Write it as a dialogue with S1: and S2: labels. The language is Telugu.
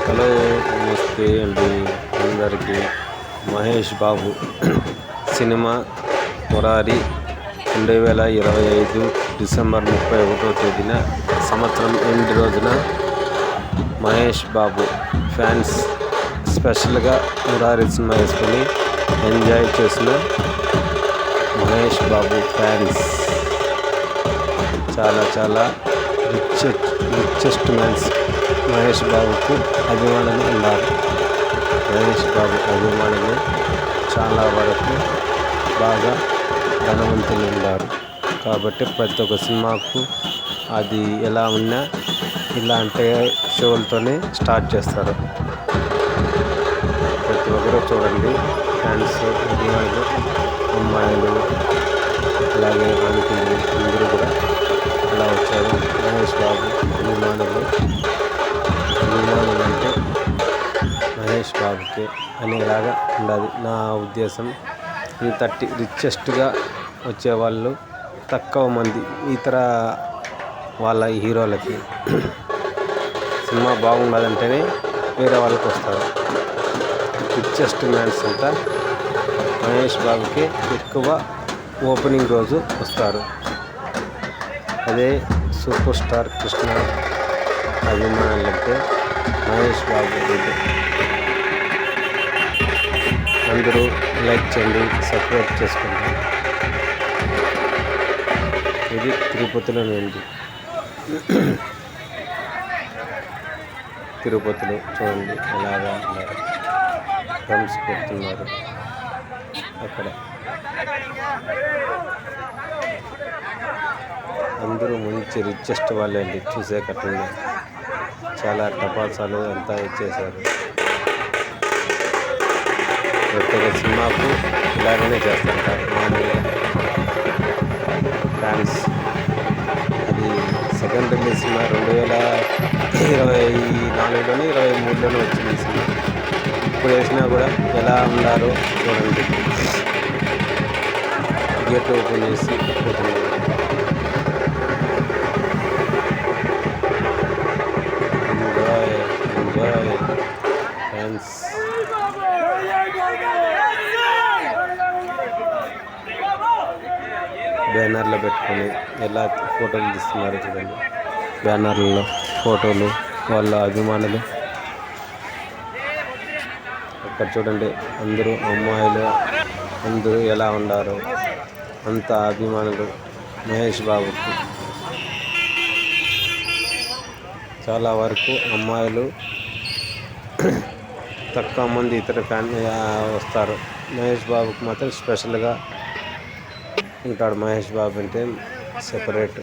S1: హలో, నమస్తే అండి అందరికీ. మహేష్ బాబు సినిమా మురారి 2025 డిసెంబర్ 31వ తేదీన సంవత్సరం ఎండ్ రోజున మహేష్ బాబు ఫ్యాన్స్ స్పెషల్గా మురారి సినిమా వేసుకొని ఎంజాయ్ చేసిన మహేష్ బాబు ఫ్యాన్స్ చాలా రిచెస్ట్ మ్యాన్స్ మహేష్ బాబుకు అభిమానులు ఉన్నారు. మహేష్ బాబు అభిమానులు చాలా వరకు బాగా ధనవంతులు ఉన్నారు. కాబట్టి ప్రతి ఒక్క సినిమాకు అది ఎలా ఉన్నా ఇలాంటి షోలతోనే స్టార్ట్ చేస్తారు. ప్రతి ఒక్కరూ చూడండి, ఫ్యాన్స్ అభిమానులు, అమ్మాయిలు, అలాగే ఆంటీలు అందరూ కూడా అలా వచ్చారు. మహేష్ బాబు అభిమానులు అంటే మహేష్ బాబుకి అనేలాగా ఉండాలి నా ఉద్దేశం. ఇంతటి రిచెస్ట్గా వచ్చేవాళ్ళు తక్కువ మంది. ఇతర వాళ్ళ హీరోలకి సినిమా బాగుండదంటేనే వేరే వాళ్ళకి వస్తారు. రిచెస్ట్ మ్యాన్స్ అంతా మహేష్ బాబుకి ఎక్కువ ఓపెనింగ్ రోజు వస్తారు. అదే సూపర్ స్టార్ కృష్ణ అభిమానులంటే మహేష్ బాబు అంటే అందరూ లైక్ చేయండి, సబ్స్క్రైబ్ చేసుకోండి. ఇది తిరుపతిలో ఉంది. తిరుపతిలో చూడండి ఎలాగా ఉన్నారు, డ్రమ్స్ కొడుతున్నారు అక్కడ. అందరూ మంచి రిచెస్ట్ వాళ్ళే అండి, చూసే కట్టండి. చాలా టపాసాలు అంతా ఇచ్చేశారు. ప్రతి ఒక్క సినిమాకు ఇలాగనే చేస్తుంటారు మామూలుగా ఫ్యాన్స్. అది సెకండ్ రిలీజ్ సినిమా 2024లోనే 2023లోనే వచ్చింది ఈ సినిమా. ఇప్పుడు వేసినా కూడా ఎలా ఉన్నారో చూడండి. గేట్ ఓపెన్ చేసి పోతున్నారు. Enjoy fans. బ్యానర్లో పెట్టుకొని ఎలా ఫోటోలు తీస్తున్నారు చూడండి. బ్యానర్లలో ఫోటోలు వాళ్ళ అభిమానులు అక్కడ చూడండి. అందరూ అమ్మాయిలు అందరూ ఎలా ఉన్నారు, అంత అభిమానులు మహేష్ బాబుకి. చాలా వరకు అమ్మాయిలు తక్కువ మంది ఇతర ఫ్యాన్ వస్తారు. మహేష్ బాబుకి మాత్రం స్పెషల్గా ఉంటాడు. మహేష్ బాబు అంటే సెపరేట్.